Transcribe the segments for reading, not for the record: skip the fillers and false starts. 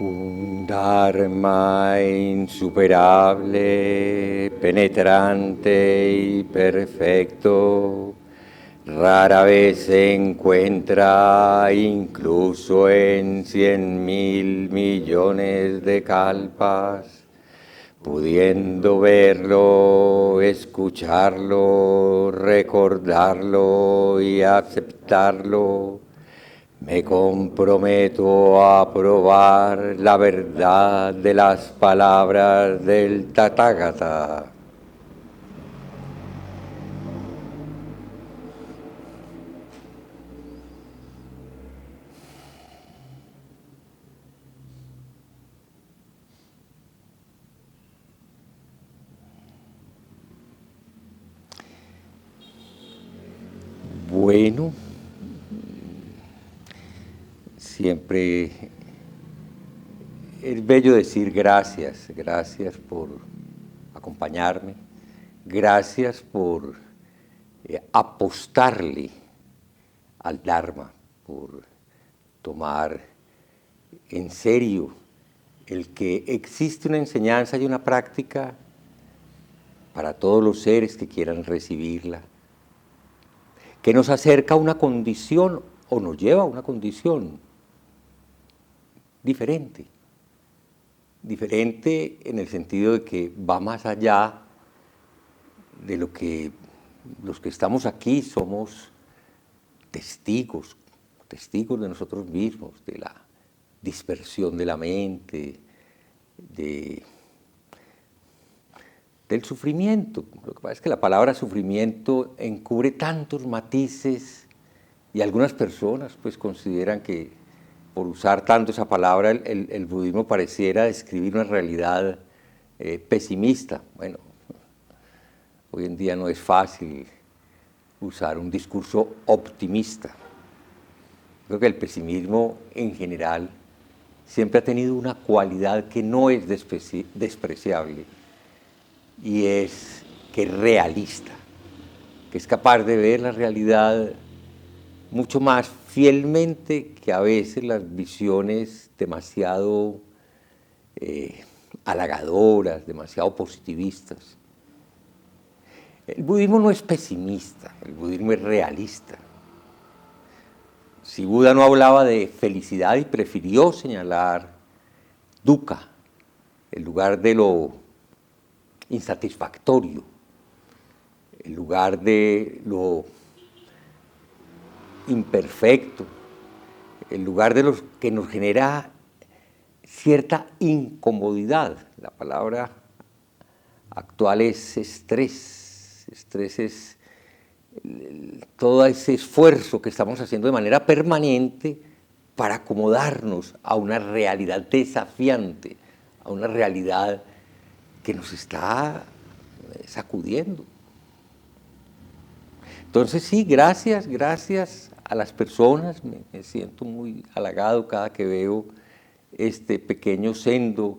Un Dharma insuperable, penetrante y perfecto, rara vez se encuentra incluso en 100.000 millones de kalpas. Pudiendo verlo, escucharlo, recordarlo y aceptarlo, me comprometo a probar la verdad de las palabras del Tathagata. Bueno, siempre es bello decir gracias, gracias por acompañarme, gracias por apostarle al Dharma, por tomar en serio el que existe una enseñanza y una práctica para todos los seres que quieran recibirla, que nos acerca a una condición o nos lleva a una condición diferente. Diferente en el sentido de que va más allá de lo que los que estamos aquí somos testigos de nosotros mismos, de la dispersión de la mente, del sufrimiento. Lo que pasa es que la palabra sufrimiento encubre tantos matices y algunas personas pues consideran que por usar tanto esa palabra el budismo pareciera describir una realidad pesimista. Bueno, hoy en día no es fácil usar un discurso optimista. Creo que el pesimismo en general siempre ha tenido una cualidad que no es despreciable, y es que es realista, que es capaz de ver la realidad mucho más fielmente que a veces las visiones demasiado halagadoras, demasiado positivistas. El budismo no es pesimista, el budismo es realista. Si Buda no hablaba de felicidad y prefirió señalar dukkha, el lugar de lo insatisfactorio, el lugar de lo imperfecto, el lugar de lo que nos genera cierta incomodidad. La palabra actual es estrés. Estrés es todo ese esfuerzo que estamos haciendo de manera permanente para acomodarnos a una realidad desafiante, a una realidad que nos está sacudiendo. Entonces sí, gracias a las personas, me siento muy halagado cada que veo este pequeño sendo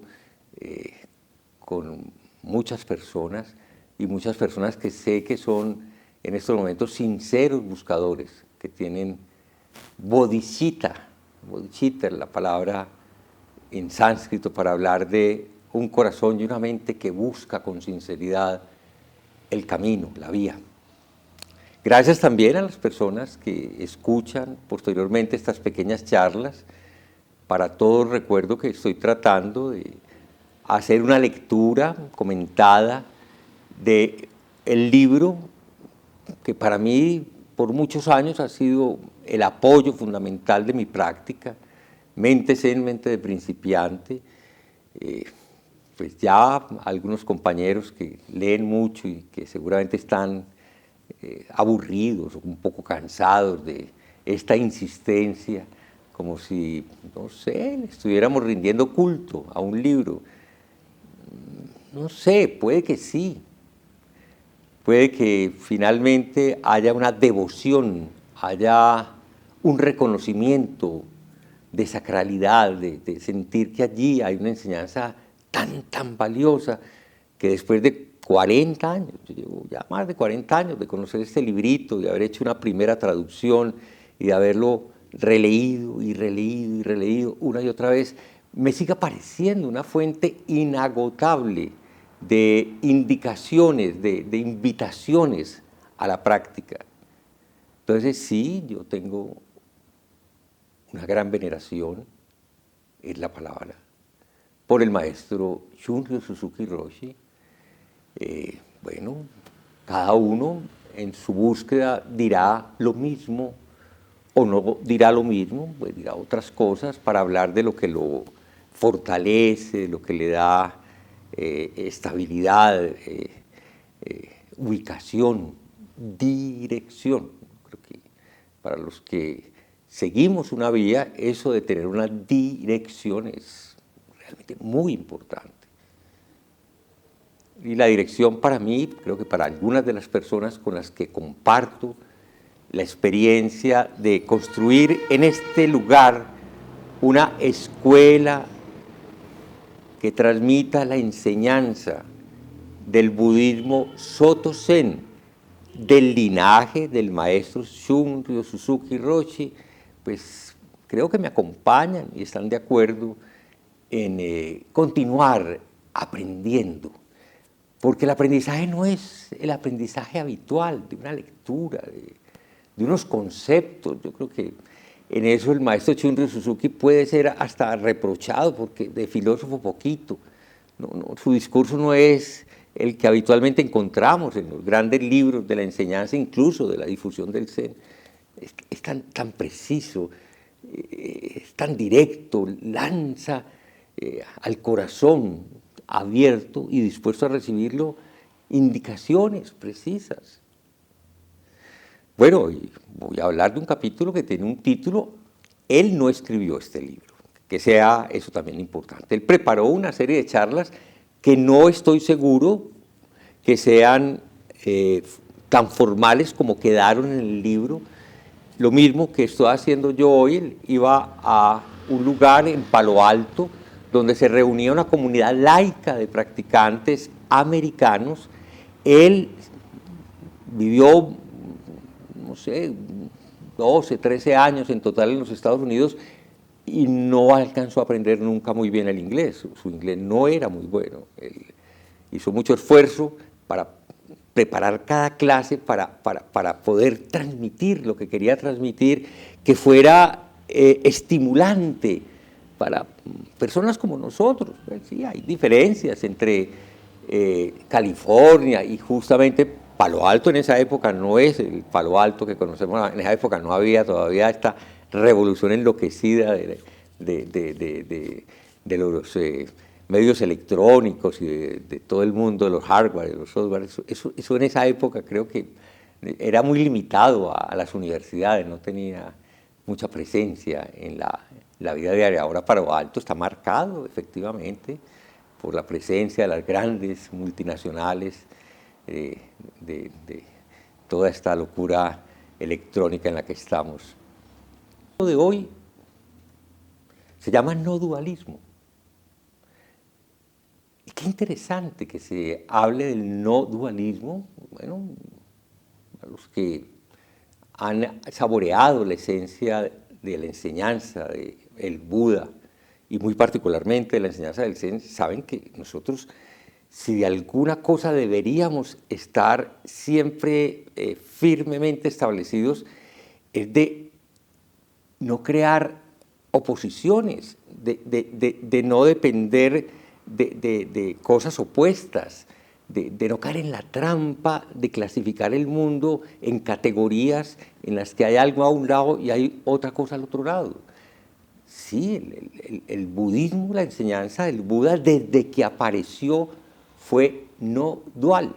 con muchas personas, y muchas personas que sé que son en estos momentos sinceros buscadores, que tienen bodhicitta. Bodhicitta es la palabra en sánscrito para hablar de un corazón y una mente que busca con sinceridad el camino, la vía. Gracias también a las personas que escuchan posteriormente estas pequeñas charlas. Para todos recuerdo que estoy tratando de hacer una lectura comentada del libro que para mí por muchos años ha sido el apoyo fundamental de mi práctica, Mente Zen, Mente de Principiante. Pues ya algunos compañeros que leen mucho y que seguramente están aburridos o un poco cansados de esta insistencia, como si, no sé, estuviéramos rindiendo culto a un libro. No sé, puede que sí. Puede que finalmente haya una devoción, haya un reconocimiento de sacralidad, de sentir que allí hay una enseñanza tan valiosa, que después de 40 años, yo llevo ya más de 40 años de conocer este librito, de haber hecho una primera traducción y de haberlo releído y releído y releído una y otra vez, me siga pareciendo una fuente inagotable de indicaciones, de invitaciones a la práctica. Entonces sí, yo tengo una gran veneración, es la palabra, por el maestro Shunryu Suzuki Roshi. Bueno, cada uno en su búsqueda dirá lo mismo o no dirá lo mismo, pues dirá otras cosas para hablar de lo que lo fortalece, lo que le da estabilidad, ubicación, dirección. Creo que para los que seguimos una vía, eso de tener una dirección es realmente muy importante. Y la dirección para mí, creo que para algunas de las personas con las que comparto la experiencia de construir en este lugar una escuela que transmita la enseñanza del budismo Soto Zen, del linaje del maestro Shunryu Suzuki Roshi, pues creo que me acompañan y están de acuerdo en continuar aprendiendo. Porque el aprendizaje no es el aprendizaje habitual de una lectura, de unos conceptos. Yo creo que en eso el maestro Shunryu Suzuki puede ser hasta reprochado, porque de filósofo poquito. Su discurso no es el que habitualmente encontramos en los grandes libros de la enseñanza, incluso de la difusión del Zen. Es tan preciso, es tan directo, lanza al corazón abierto y dispuesto a recibirlo indicaciones precisas. Bueno, voy a hablar de un capítulo que tiene un título. Él no escribió este libro, que sea eso también importante. Él preparó una serie de charlas que no estoy seguro que sean tan formales como quedaron en el libro. Lo mismo que estoy haciendo yo hoy. Él iba a un lugar en Palo Alto donde se reunía una comunidad laica de practicantes americanos. Él vivió, no sé, 12, 13 años en total en los Estados Unidos y no alcanzó a aprender nunca muy bien el inglés. Su inglés no era muy bueno. Él hizo mucho esfuerzo para preparar cada clase para poder transmitir lo que quería transmitir, que fuera estimulante para personas como nosotros. Sí, hay diferencias entre California y justamente Palo Alto. En esa época no es el Palo Alto que conocemos. En esa época no había todavía esta revolución enloquecida de los medios electrónicos y de todo el mundo, de los hardware, de los software. Eso en esa época creo que era muy limitado a las universidades, no tenía mucha presencia en la vida diaria. Ahora Palo Alto está marcado efectivamente por la presencia de las grandes multinacionales, de toda esta locura electrónica en la que estamos. Lo de hoy se llama no dualismo. Y qué interesante que se hable del no dualismo. Bueno, a los que han saboreado la esencia de la enseñanza del Buda y muy particularmente de la enseñanza del Zen, saben que nosotros, si de alguna cosa deberíamos estar siempre firmemente establecidos, es de no crear oposiciones, de no depender de cosas opuestas, de no caer en la trampa de clasificar el mundo en categorías en las que hay algo a un lado y hay otra cosa al otro lado. Sí, el budismo, la enseñanza del Buda, desde que apareció, fue no dual.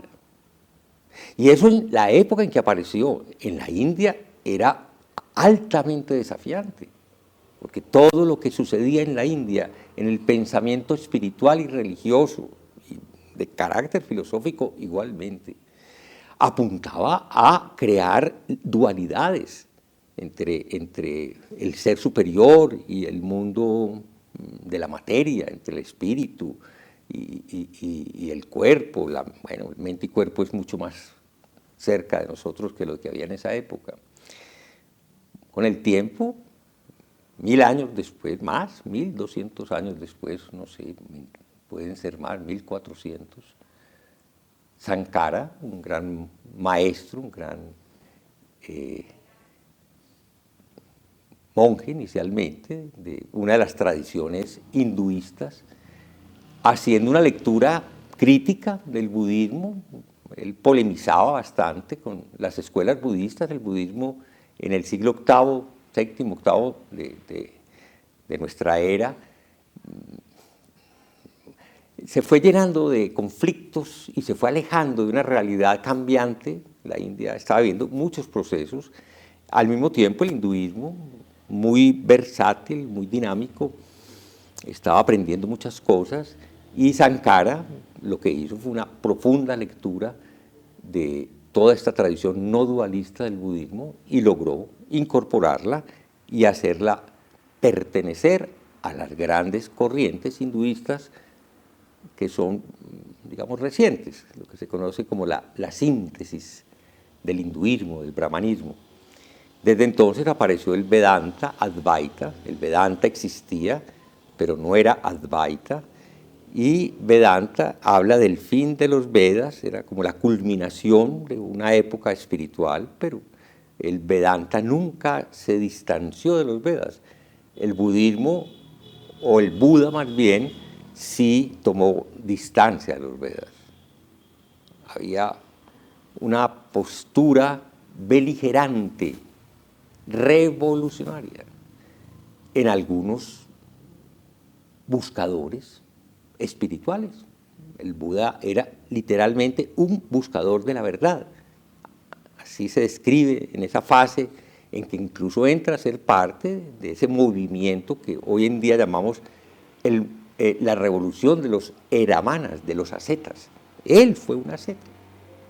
Y eso en la época en que apareció en la India era altamente desafiante, porque todo lo que sucedía en la India, en el pensamiento espiritual y religioso, y de carácter filosófico igualmente, apuntaba a crear dualidades entre el ser superior y el mundo de la materia, entre el espíritu y el cuerpo. Bueno, mente y cuerpo es mucho más cerca de nosotros que lo que había en esa época. Con el tiempo, 1000 años después, más, 1200 años después, no sé, pueden ser más, 1400, Sankara, un gran maestro, un gran monje inicialmente, de una de las tradiciones hinduistas, haciendo una lectura crítica del budismo. Él polemizaba bastante con las escuelas budistas. El budismo en el siglo VIII, séptimo, octavo de nuestra era, se fue llenando de conflictos y se fue alejando de una realidad cambiante. La India estaba viviendo muchos procesos. Al mismo tiempo, el hinduismo, muy versátil, muy dinámico, estaba aprendiendo muchas cosas, y Sankara lo que hizo fue una profunda lectura de toda esta tradición no dualista del budismo y logró incorporarla y hacerla pertenecer a las grandes corrientes hinduistas que son, digamos, recientes, lo que se conoce como la síntesis del hinduismo, del brahmanismo. Desde entonces apareció el Vedanta Advaita. El Vedanta existía, pero no era Advaita, y Vedanta habla del fin de los Vedas, era como la culminación de una época espiritual, pero el Vedanta nunca se distanció de los Vedas. El budismo, o el Buda más bien, sí tomó distancia de los Vedas. Había una postura beligerante, revolucionaria, en algunos buscadores espirituales. El Buda era literalmente un buscador de la verdad. Así se describe en esa fase en que incluso entra a ser parte de ese movimiento que hoy en día llamamos la revolución de los heramanas, de los ascetas. Él fue un asceta,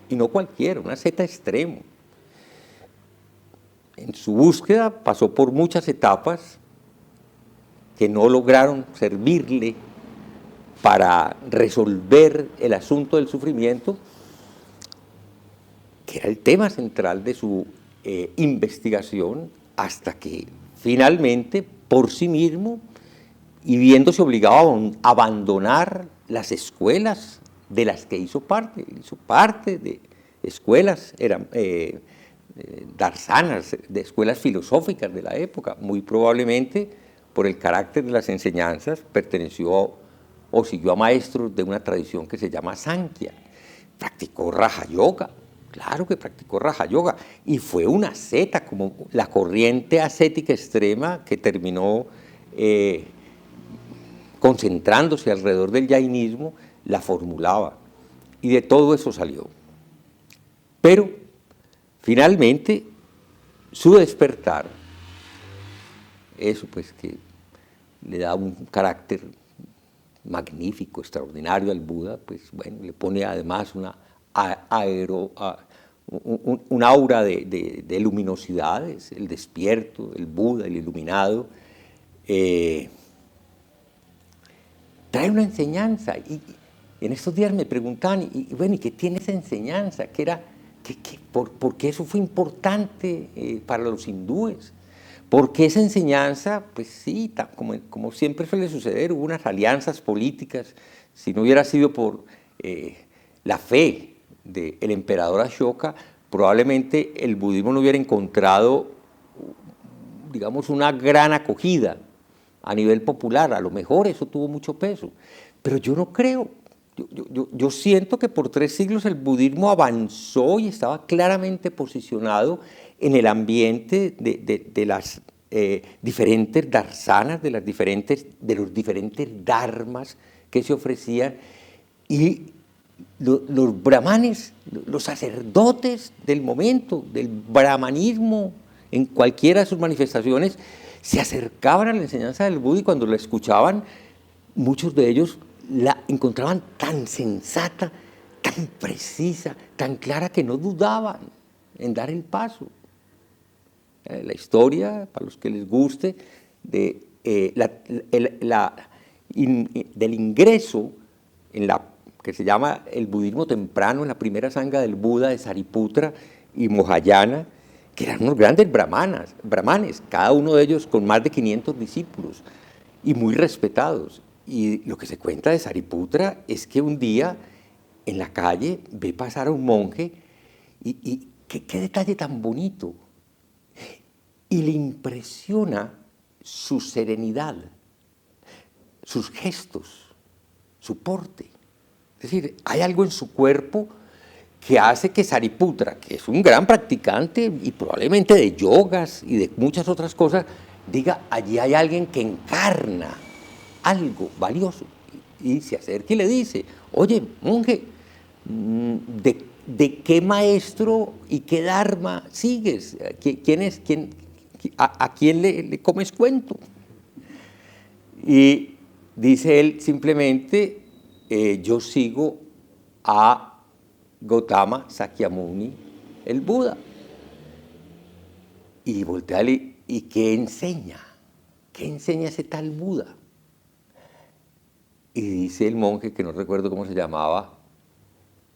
y no cualquiera, un asceta extremo. En su búsqueda pasó por muchas etapas que no lograron servirle para resolver el asunto del sufrimiento, que era el tema central de su investigación, hasta que finalmente, por sí mismo, y viéndose obligado a abandonar las escuelas de las que hizo parte de escuelas darsanas, de escuelas filosóficas de la época. Muy probablemente, por el carácter de las enseñanzas, perteneció o siguió a maestros de una tradición que se llama Sankhya. Practicó Raja Yoga, claro que practicó Raja Yoga, y fue una asceta, como la corriente ascética extrema que terminó concentrándose alrededor del jainismo, la formulaba, y de todo eso salió. Pero, finalmente, su despertar, eso pues que le da un carácter magnífico, extraordinario al Buda, pues bueno, le pone además un aura de luminosidad, es el despierto, el Buda, el iluminado. Trae una enseñanza, y en estos días me preguntaban, y bueno, ¿y qué tiene esa enseñanza? ¿Por qué eso fue importante para los hindúes? Porque esa enseñanza, pues sí, como siempre suele suceder, hubo unas alianzas políticas. Si no hubiera sido por la fe del emperador Ashoka, probablemente el budismo no hubiera encontrado, digamos, una gran acogida a nivel popular. A lo mejor eso tuvo mucho peso, pero yo no creo. Yo siento que por 3 siglos el budismo avanzó y estaba claramente posicionado en el ambiente de las diferentes darsanas, de los diferentes dharmas que se ofrecían, y los brahmanes, los sacerdotes del momento, del brahmanismo, en cualquiera de sus manifestaciones, se acercaban a la enseñanza del Buda, y cuando la escuchaban, muchos de ellos la encontraban tan sensata, tan precisa, tan clara, que no dudaban en dar el paso. La historia, para los que les guste, del ingreso en que se llama el budismo temprano, en la primera sanga del Buda de Sariputra y Mahayana, que eran unos grandes brahmanes, cada uno de ellos con más de 500 discípulos y muy respetados. Y lo que se cuenta de Sariputra es que un día en la calle ve pasar a un monje y qué detalle tan bonito. Y le impresiona su serenidad, sus gestos, su porte. Es decir, hay algo en su cuerpo que hace que Sariputra, que es un gran practicante y probablemente de yogas y de muchas otras cosas, diga, allí hay alguien que encarna algo valioso. Y se acerca y le dice, oye, monje, ¿de qué maestro y qué dharma sigues? ¿A quién le comes cuento? Y dice él simplemente, yo sigo a Gautama Sakyamuni, el Buda. Y voltea y ¿qué enseña? ¿Qué enseña ese tal Buda? Y dice el monje, que no recuerdo cómo se llamaba,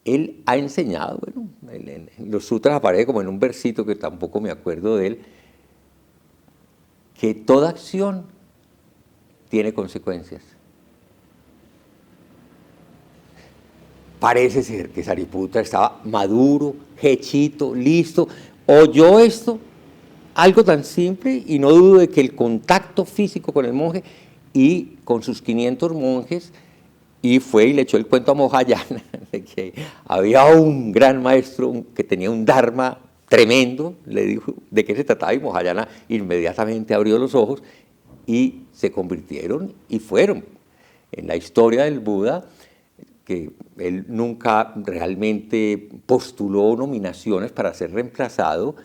él ha enseñado, bueno, en los sutras aparece como en un versito que tampoco me acuerdo de él, que toda acción tiene consecuencias. Parece ser que Sariputra estaba maduro, hechito, listo, oyó esto, algo tan simple, y no dudo de que el contacto físico con el monje y con sus 500 monjes, y fue y le echó el cuento a Mahayana de que había un gran maestro que tenía un dharma tremendo, le dijo de qué se trataba, y Mahayana inmediatamente abrió los ojos y se convirtieron y fueron. En la historia del Buda, que él nunca realmente postuló nominaciones para ser reemplazado,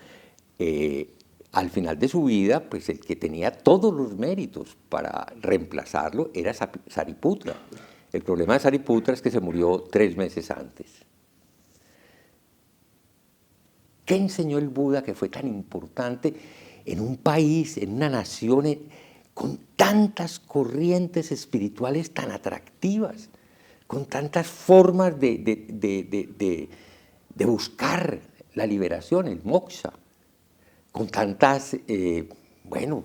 al final de su vida, pues el que tenía todos los méritos para reemplazarlo era Sariputra. El problema de Sariputra es que se murió 3 meses antes. ¿Qué enseñó el Buda que fue tan importante en un país, en una nación, con tantas corrientes espirituales tan atractivas, con tantas formas de buscar la liberación, el moksha, con tantas, bueno,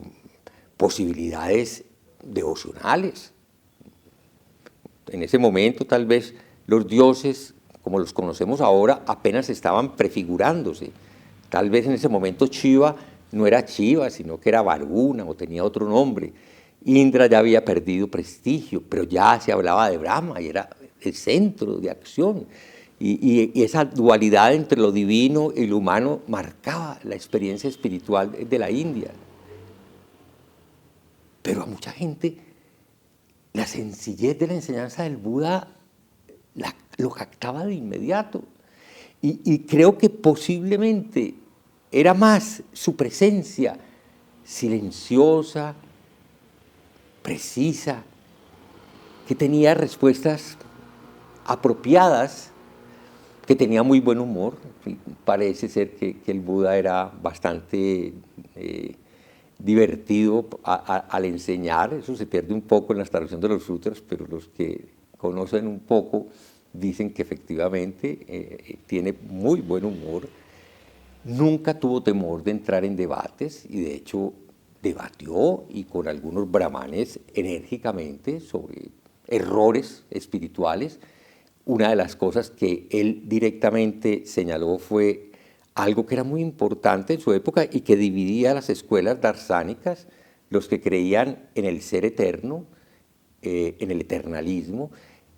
posibilidades devocionales? En ese momento tal vez los dioses, como los conocemos ahora, apenas estaban prefigurándose. Tal vez en ese momento Shiva no era Shiva, sino que era Varuna o tenía otro nombre. Indra ya había perdido prestigio, pero ya se hablaba de Brahma y era el centro de acción. Y esa dualidad entre lo divino y lo humano marcaba la experiencia espiritual de la India. Pero a mucha gente la sencillez de la enseñanza del Buda lo captaba de inmediato. Y creo que posiblemente era más su presencia silenciosa, precisa, que tenía respuestas apropiadas, que tenía muy buen humor. Parece ser que el Buda era bastante divertido al enseñar. Eso se pierde un poco en la traducción de los sutras, pero los que conocen un poco dicen que efectivamente tiene muy buen humor. Nunca tuvo temor de entrar en debates y de hecho debatió y con algunos brahmanes enérgicamente sobre errores espirituales. Una de las cosas que él directamente señaló fue algo que era muy importante en su época y que dividía las escuelas darsánicas, los que creían en el ser eterno, en el eternalismo,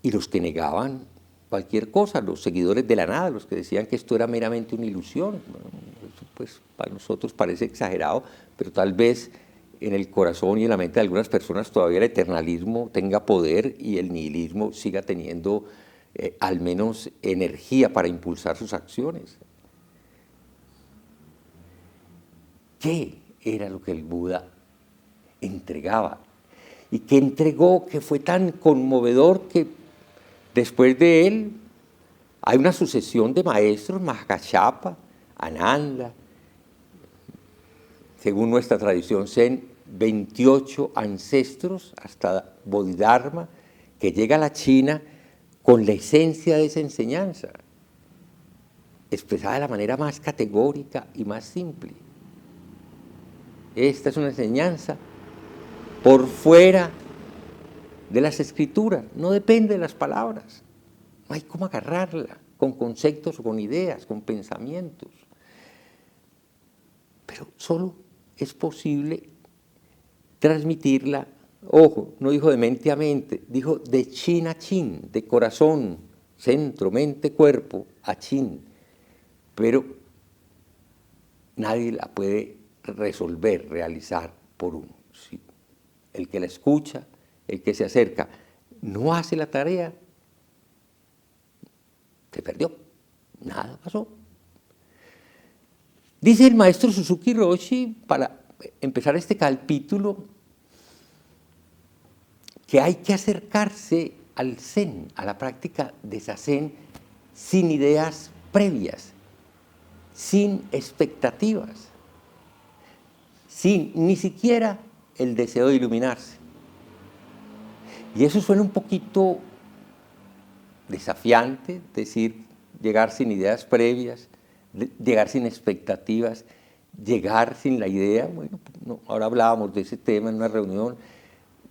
y los que negaban cualquier cosa, los seguidores de la nada, los que decían que esto era meramente una ilusión. Bueno, eso pues para nosotros parece exagerado, pero tal vez en el corazón y en la mente de algunas personas todavía el eternalismo tenga poder y el nihilismo siga teniendo al menos energía para impulsar sus acciones. ¿Qué era lo que el Buda entregaba? Y que entregó, que fue tan conmovedor que después de él hay una sucesión de maestros, Mahakashapa, Ananda, según nuestra tradición Zen, 28 ancestros hasta Bodhidharma, que llega a la China con la esencia de esa enseñanza. expresada de la manera más categórica y más simple. Esta es una enseñanza por fuera de las escrituras, no depende de las palabras, no hay cómo agarrarla con conceptos o con ideas, con pensamientos, pero solo es posible transmitirla. Ojo, no dijo de mente a mente, dijo de chin a chin, de corazón, centro, mente, cuerpo, a chin. Pero nadie la puede resolver, realizar por uno. Si el que la escucha, el que se acerca, no hace la tarea, se perdió, nada pasó. Dice el maestro Suzuki Roshi, para empezar este capítulo, que hay que acercarse al Zen, a la práctica de Zazen, sin ideas previas, sin expectativas, sin ni siquiera el deseo de iluminarse. Y eso suena un poquito desafiante, decir, llegar sin ideas previas, llegar sin expectativas, llegar sin la idea. Bueno, no, ahora hablábamos de ese tema en una reunión.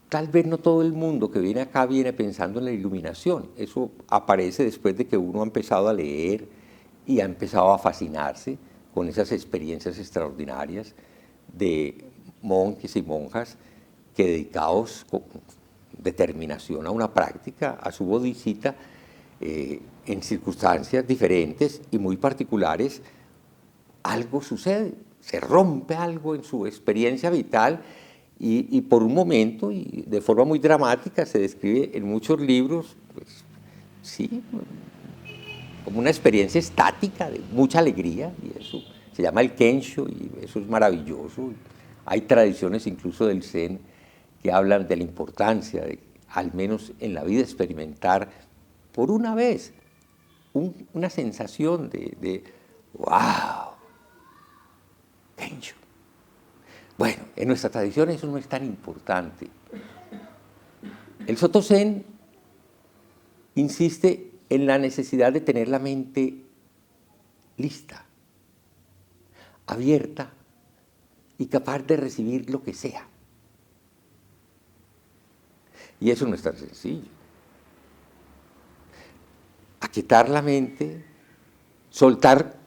Tal vez no todo el mundo que viene acá viene pensando en la iluminación. Eso aparece después de que uno ha empezado a leer y ha empezado a fascinarse con esas experiencias extraordinarias de monjes y monjas que, dedicados con determinación a una práctica, a su bodhisattva, en circunstancias diferentes y muy particulares, algo sucede, se rompe algo en su experiencia vital. Y por un momento, y de forma muy dramática, se describe en muchos libros, pues, sí, como una experiencia estática de mucha alegría, y eso se llama el Kensho, y eso es maravilloso. Hay tradiciones incluso del Zen que hablan de la importancia de, al menos en la vida, experimentar por una vez una sensación de ¡wow! Kensho. Bueno, en nuestra tradición eso no es tan importante. El Soto Zen insiste en la necesidad de tener la mente lista, abierta y capaz de recibir lo que sea. Y eso no es tan sencillo. Aquietar la mente, soltar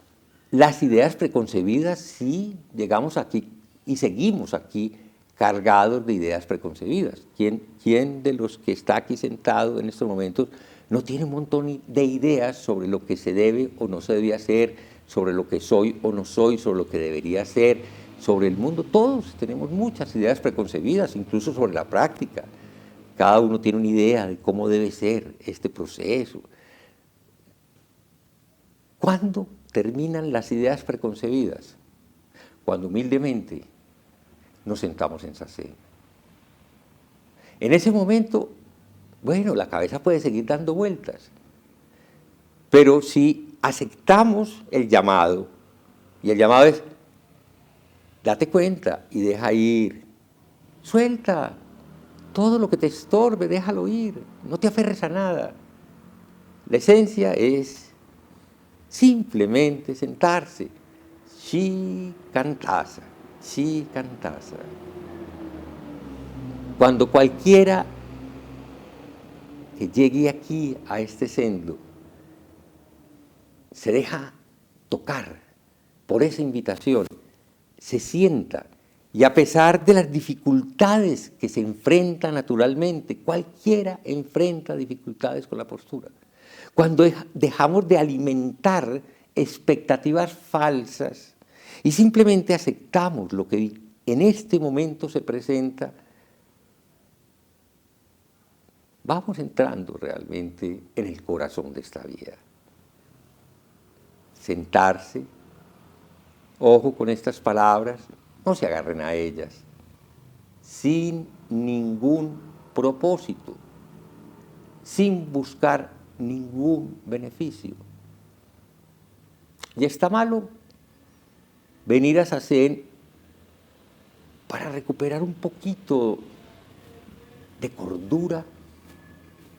las ideas preconcebidas si llegamos aquí y seguimos aquí cargados de ideas preconcebidas. ¿Quién de los que está aquí sentado en estos momentos no tiene un montón de ideas sobre lo que se debe o no se debe hacer, sobre lo que soy o no soy, sobre lo que debería ser, sobre el mundo? Todos tenemos muchas ideas preconcebidas, incluso sobre la práctica. Cada uno tiene una idea de cómo debe ser este proceso. ¿Cuándo terminan las ideas preconcebidas? Cuando humildemente nos sentamos en Zazen. En ese momento, bueno, la cabeza puede seguir dando vueltas, pero si aceptamos el llamado, y el llamado es, date cuenta y deja ir, suelta todo lo que te estorbe, déjalo ir, no te aferres a nada. La esencia es simplemente sentarse, Shikantasa. Shikantasa. Cuando cualquiera que llegue aquí a este sendero se deja tocar por esa invitación, se sienta, y a pesar de las dificultades que se enfrentan naturalmente, cualquiera enfrenta dificultades con la postura. Cuando dejamos de alimentar expectativas falsas y simplemente aceptamos lo que en este momento se presenta, vamos entrando realmente en el corazón de esta vida. Sentarse, ojo con estas palabras, no se agarren a ellas, sin ningún propósito, sin buscar ningún beneficio. Y está malo venir a Zazen para recuperar un poquito de cordura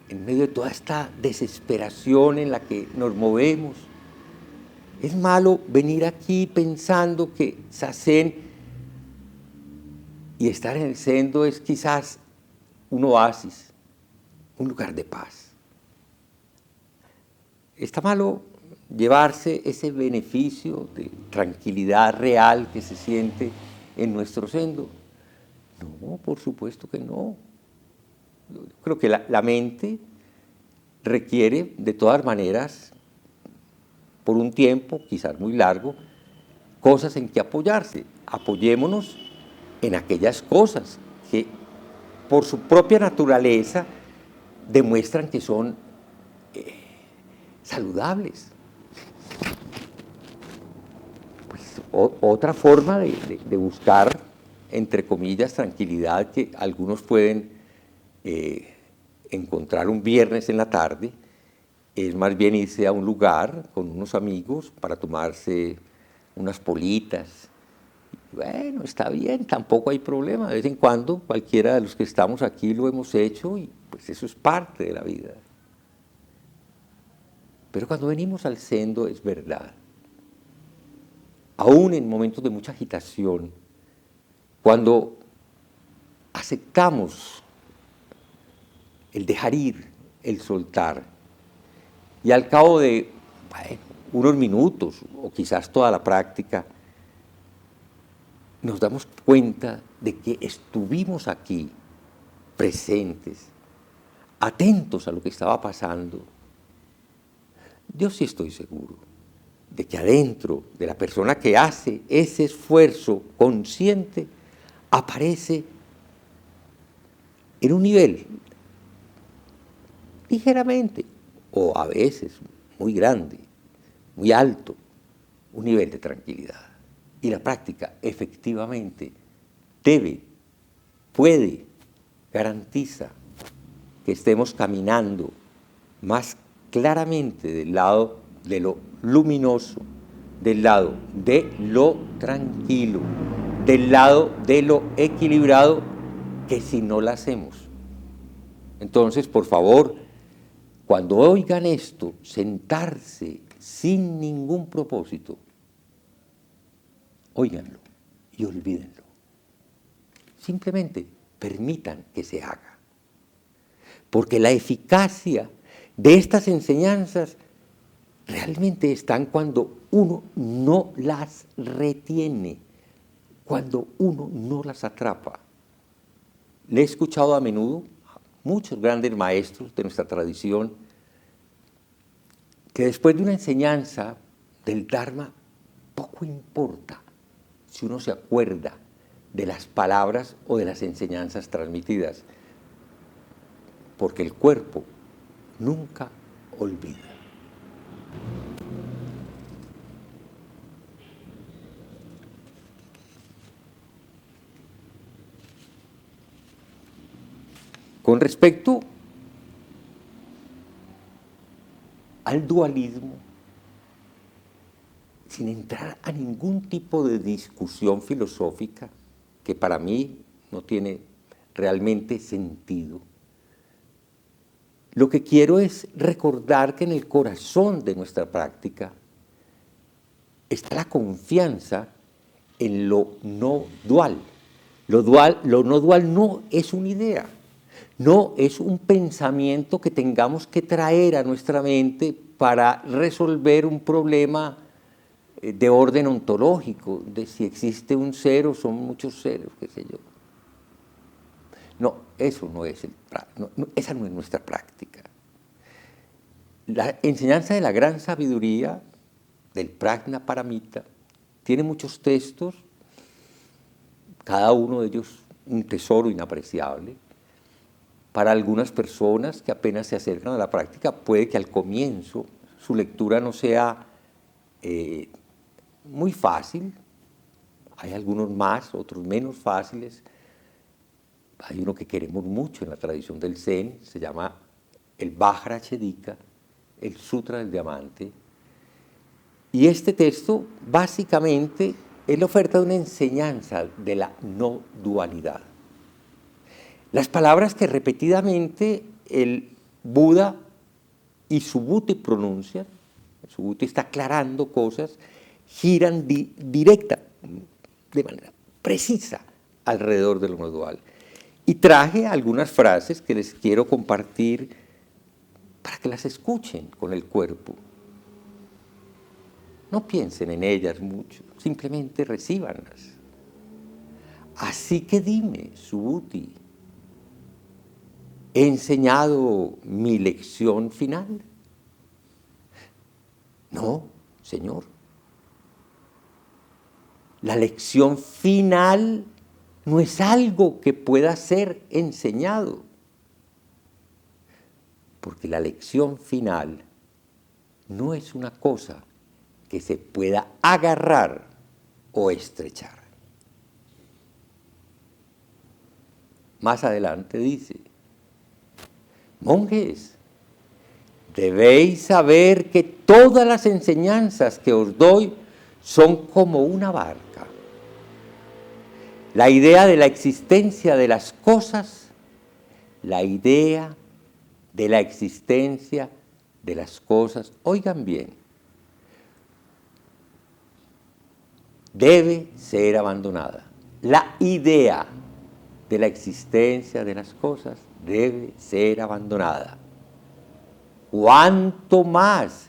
en medio de toda esta desesperación en la que nos movemos, Es malo venir aquí pensando que Sazen y estar en el sendo es quizás un oasis, un lugar de paz. Está malo llevarse ese beneficio de tranquilidad real que se siente en nuestro sendo. No, por supuesto que no. Yo creo que la mente requiere, de todas maneras, por un tiempo, quizás muy largo, cosas en que apoyarse. Apoyémonos en aquellas cosas que, por su propia naturaleza, demuestran que son saludables. Pues, otra forma de buscar, entre comillas, tranquilidad que algunos pueden encontrar un viernes en la tarde, es más bien irse a un lugar con unos amigos para tomarse unas politas. Bueno, está bien, tampoco hay problema. De vez en cuando, cualquiera de los que estamos aquí lo hemos hecho y pues eso es parte de la vida. Pero cuando venimos al sendo es verdad. Aún en momentos de mucha agitación, cuando aceptamos el dejar ir, el soltar, y al cabo de unos minutos o quizás toda la práctica, nos damos cuenta de que estuvimos aquí, presentes, atentos a lo que estaba pasando. Yo sí estoy seguro de que adentro de la persona que hace ese esfuerzo consciente aparece en un nivel ligeramente o a veces muy grande, muy alto, un nivel de tranquilidad. Y la práctica efectivamente puede, garantiza que estemos caminando más claramente del lado de lo luminoso, del lado de lo tranquilo, del lado de lo equilibrado, que si no lo hacemos. Entonces, por favor, cuando oigan esto, sentarse sin ningún propósito, óiganlo y olvídenlo. Simplemente permitan que se haga. Porque la eficacia de estas enseñanzas realmente están cuando uno no las retiene, cuando uno no las atrapa. Le he escuchado a menudo a muchos grandes maestros de nuestra tradición que después de una enseñanza del Dharma, poco importa si uno se acuerda de las palabras o de las enseñanzas transmitidas, porque el cuerpo nunca olvida. Con respecto al dualismo, sin entrar a ningún tipo de discusión filosófica, que para mí no tiene realmente sentido, lo que quiero es recordar que en el corazón de nuestra práctica está la confianza en lo no dual. Lo no dual no es una idea, no es un pensamiento que tengamos que traer a nuestra mente para resolver un problema de orden ontológico, de si existe un ser o son muchos seres, qué sé yo. No, eso no es esa no es nuestra práctica. La enseñanza de la gran sabiduría del Prajna Paramita tiene muchos textos, cada uno de ellos un tesoro inapreciable. Para algunas personas que apenas se acercan a la práctica, puede que al comienzo su lectura no sea muy fácil. Hay algunos más, otros menos fáciles. Hay uno que queremos mucho en la tradición del Zen, se llama el Vajracchedika, el Sutra del Diamante. Y este texto básicamente es la oferta de una enseñanza de la no dualidad. Las palabras que repetidamente el Buda y Subhuti pronuncian Subhuti está aclarando cosas, giran directa, de manera precisa, alrededor de lo no dual. Y traje algunas frases que les quiero compartir para que las escuchen con el cuerpo. No piensen en ellas mucho, simplemente recíbanlas. Así que dime, Subhuti, ¿he enseñado mi lección final? No, Señor. La lección final no es algo que pueda ser enseñado, porque la lección final no es una cosa que se pueda agarrar o estrechar. Más adelante dice, monjes, debéis saber que todas las enseñanzas que os doy son como una barca. La idea de la existencia de las cosas, la idea de la existencia de las cosas, oigan bien, debe ser abandonada. La idea de la existencia de las cosas debe ser abandonada. Cuanto más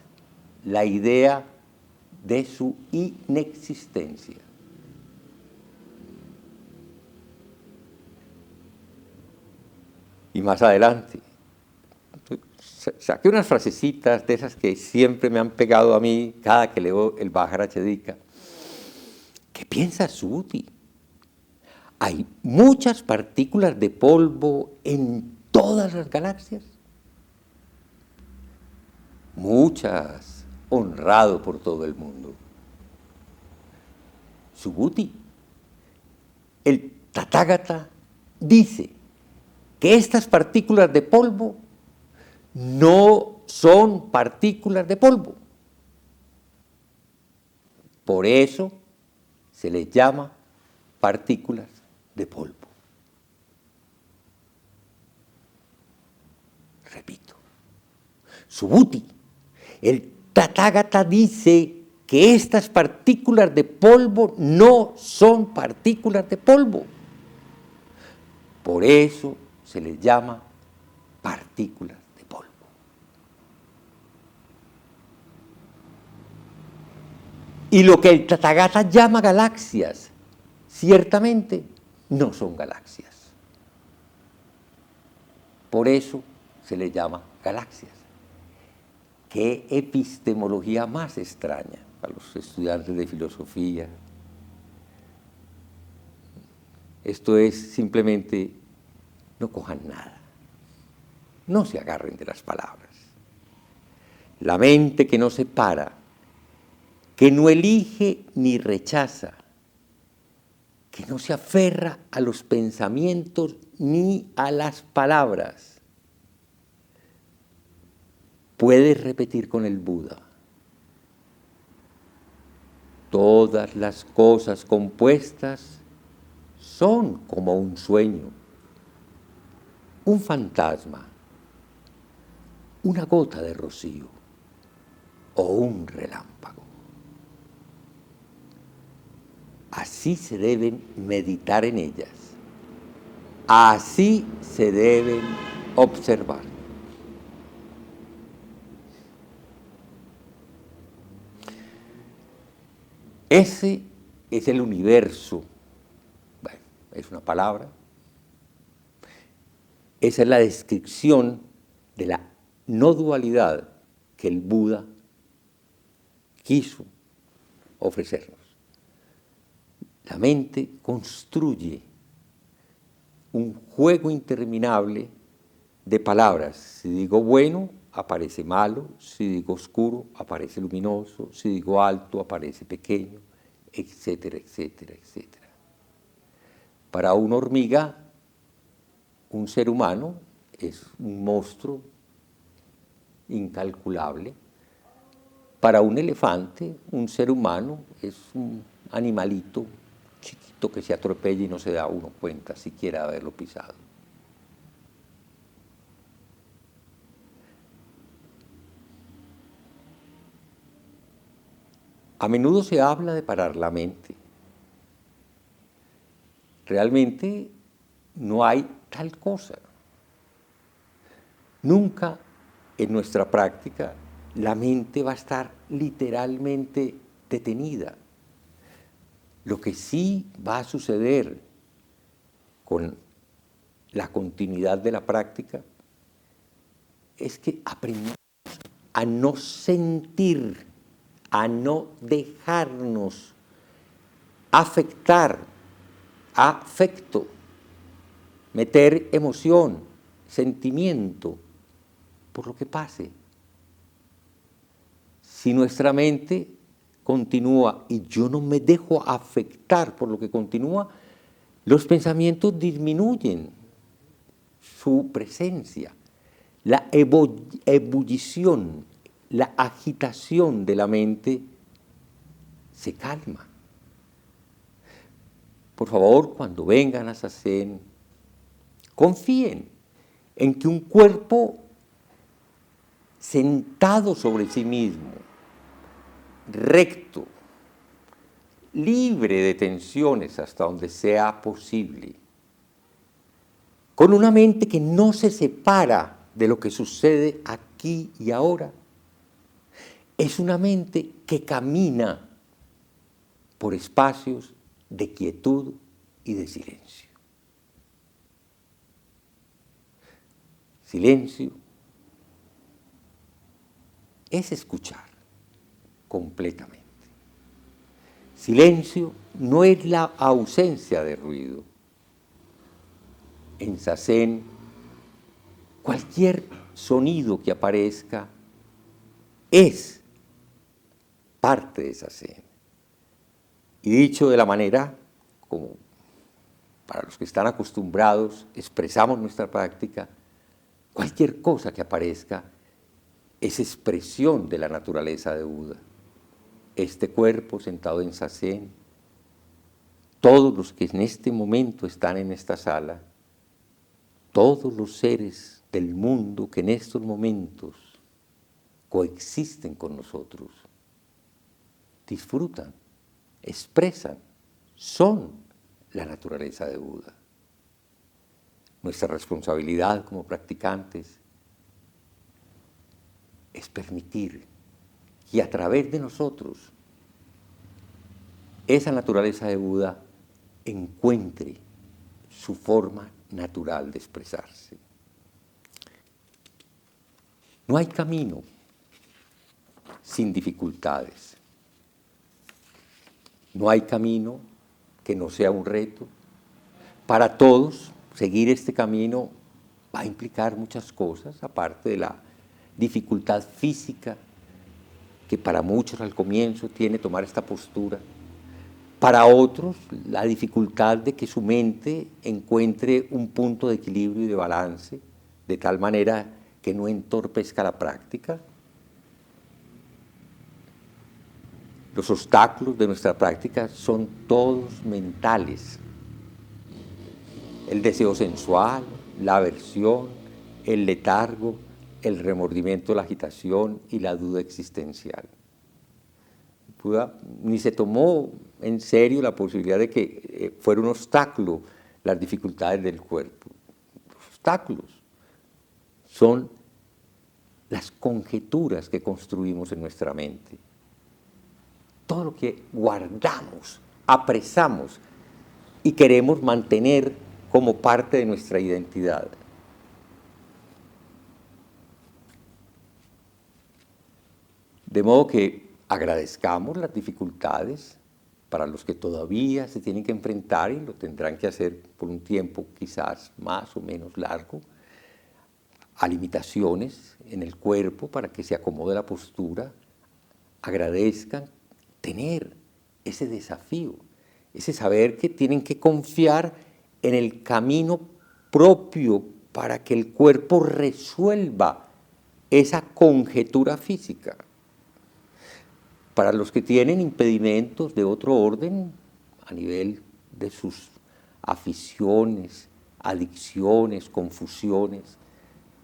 la idea de su inexistencia. Y más adelante, saqué unas frasecitas de esas que siempre me han pegado a mí cada que leo el Bhagavad-gita. ¿Qué piensas, Subhuti? ¿Hay muchas partículas de polvo en todas las galaxias? Muchas, honrado por todo el mundo. Subhuti, el Tathagata dice que estas partículas de polvo no son partículas de polvo. Por eso se les llama partículas de polvo. Repito, Subhuti, el Tathagata dice que estas partículas de polvo no son partículas de polvo. Por eso se les llama partículas de polvo. Y lo que el Tathagata llama galaxias, ciertamente no son galaxias. Por eso se les llama galaxias. ¿Qué epistemología más extraña a los estudiantes de filosofía? Esto es simplemente, no cojan nada, no se agarren de las palabras. La mente que no separa, que no elige ni rechaza, que no se aferra a los pensamientos ni a las palabras, puede repetir con el Buda: todas las cosas compuestas son como un sueño, un fantasma, una gota de rocío o un relámpago. Así se deben meditar en ellas, así se deben observar. Ese es el universo. Bueno, es una palabra. Esa es la descripción de la no dualidad que el Buda quiso ofrecernos. La mente construye un juego interminable de palabras. Si digo bueno, aparece malo; si digo oscuro, aparece luminoso; si digo alto, aparece pequeño, etcétera, etcétera, etcétera. Para una hormiga, un ser humano es un monstruo incalculable. Para un elefante, un ser humano es un animalito chiquito que se atropella y no se da uno cuenta siquiera de haberlo pisado. A menudo se habla de parar la mente. Realmente no hay tal cosa. Nunca en nuestra práctica la mente va a estar literalmente detenida. Lo que sí va a suceder con la continuidad de la práctica es que aprendamos a no sentir, a no dejarnos afectar, afecto, meter emoción, sentimiento por lo que pase. Si nuestra mente continúa y yo no me dejo afectar por lo que continúa, los pensamientos disminuyen su presencia. La ebullición, la agitación de la mente se calma. Por favor, cuando vengan a Zazen, confíen en que un cuerpo sentado sobre sí mismo, recto, libre de tensiones hasta donde sea posible, con una mente que no se separa de lo que sucede aquí y ahora, es una mente que camina por espacios de quietud y de silencio. Silencio es escuchar completamente. Silencio no es la ausencia de ruido. En Zazen, cualquier sonido que aparezca es parte de Zazen. Y dicho de la manera como para los que están acostumbrados, expresamos nuestra práctica, cualquier cosa que aparezca es expresión de la naturaleza de Buda. Este cuerpo sentado en Zazen, todos los que en este momento están en esta sala, todos los seres del mundo que en estos momentos coexisten con nosotros, disfrutan, expresan, son la naturaleza de Buda. Nuestra responsabilidad como practicantes es permitir que a través de nosotros esa naturaleza de Buda encuentre su forma natural de expresarse. No hay camino sin dificultades. No hay camino que no sea un reto. Para todos, seguir este camino va a implicar muchas cosas, aparte de la dificultad física que para muchos al comienzo tiene tomar esta postura. Para otros, la dificultad de que su mente encuentre un punto de equilibrio y de balance, de tal manera que no entorpezca la práctica. Los obstáculos de nuestra práctica son todos mentales. El deseo sensual, la aversión, el letargo, el remordimiento, la agitación y la duda existencial. Buda ni se tomó en serio la posibilidad de que fuera un obstáculo las dificultades del cuerpo. Los obstáculos son las conjeturas que construimos en nuestra mente. Todo lo que guardamos, apresamos y queremos mantener como parte de nuestra identidad. De modo que agradezcamos las dificultades para los que todavía se tienen que enfrentar y lo tendrán que hacer por un tiempo quizás más o menos largo, a limitaciones en el cuerpo para que se acomode la postura, agradezcan tener ese desafío, ese saber que tienen que confiar en el camino propio para que el cuerpo resuelva esa conjetura física. Para los que tienen impedimentos de otro orden, a nivel de sus aficiones, adicciones, confusiones,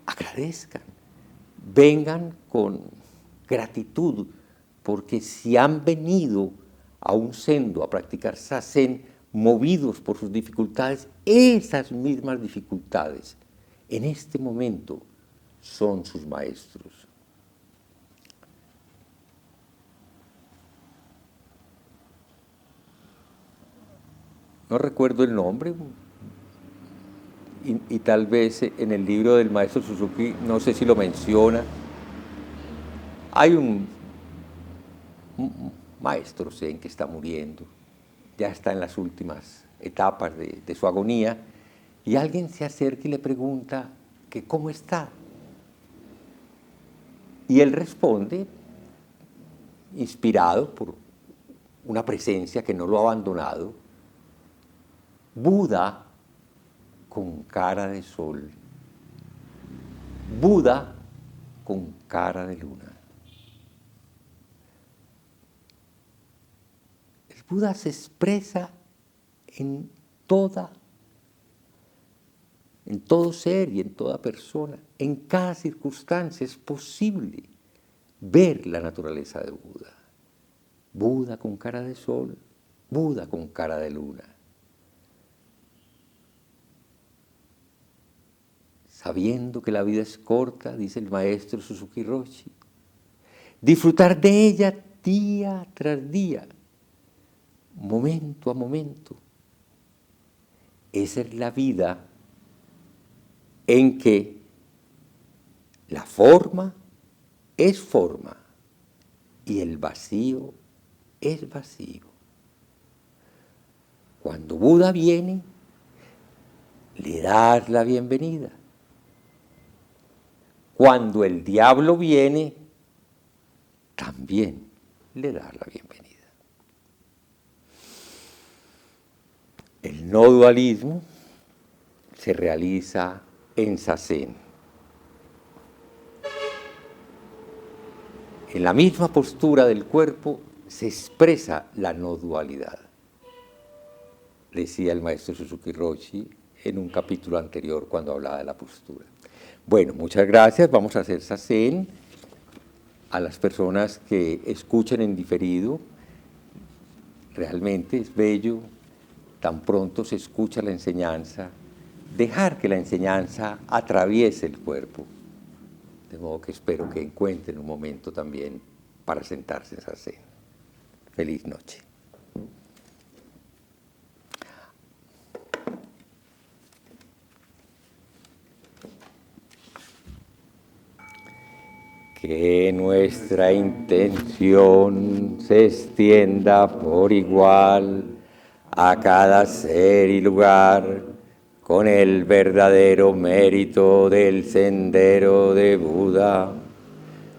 agradezcan, vengan con gratitud porque si han venido a un sendo a practicar Zazen movidos por sus dificultades, esas mismas dificultades en este momento son sus maestros. No recuerdo el nombre, y tal vez en el libro del maestro Suzuki, no sé si lo menciona, hay un maestro Zen que está muriendo, ya está en las últimas etapas de su agonía, y alguien se acerca y le pregunta que cómo está. Y él responde, inspirado por una presencia que no lo ha abandonado: Buda con cara de sol, Buda con cara de luna. El Buda se expresa en todo ser y en toda persona. En cada circunstancia es posible ver la naturaleza de Buda. Buda con cara de sol, Buda con cara de luna. Sabiendo que la vida es corta, dice el maestro Suzuki Roshi, disfrutar de ella día tras día, momento a momento. Esa es la vida en que la forma es forma y el vacío es vacío. Cuando Buda viene, le das la bienvenida. Cuando el diablo viene, también le das la bienvenida. El no dualismo se realiza en Zazen. En la misma postura del cuerpo se expresa la no dualidad, decía el maestro Suzuki Roshi en un capítulo anterior cuando hablaba de la postura. Bueno, muchas gracias. Vamos a hacer Zazen. A las personas que escuchen en diferido, realmente es bello, tan pronto se escucha la enseñanza, dejar que la enseñanza atraviese el cuerpo. De modo que espero que encuentren un momento también para sentarse en Zazen. Feliz noche. Que nuestra intención se extienda por igual a cada ser y lugar con el verdadero mérito del sendero de Buda.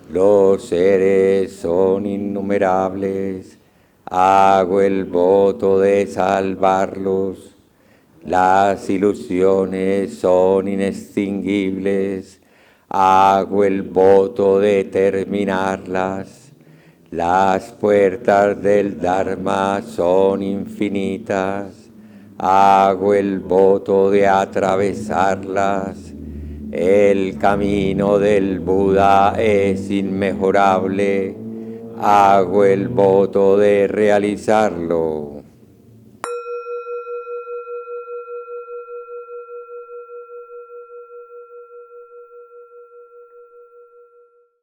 Los seres son innumerables, hago el voto de salvarlos. Las ilusiones son inextinguibles, hago el voto de terminarlas. Las puertas del Dharma son infinitas, hago el voto de atravesarlas. El camino del Buda es inmejorable, hago el voto de realizarlo.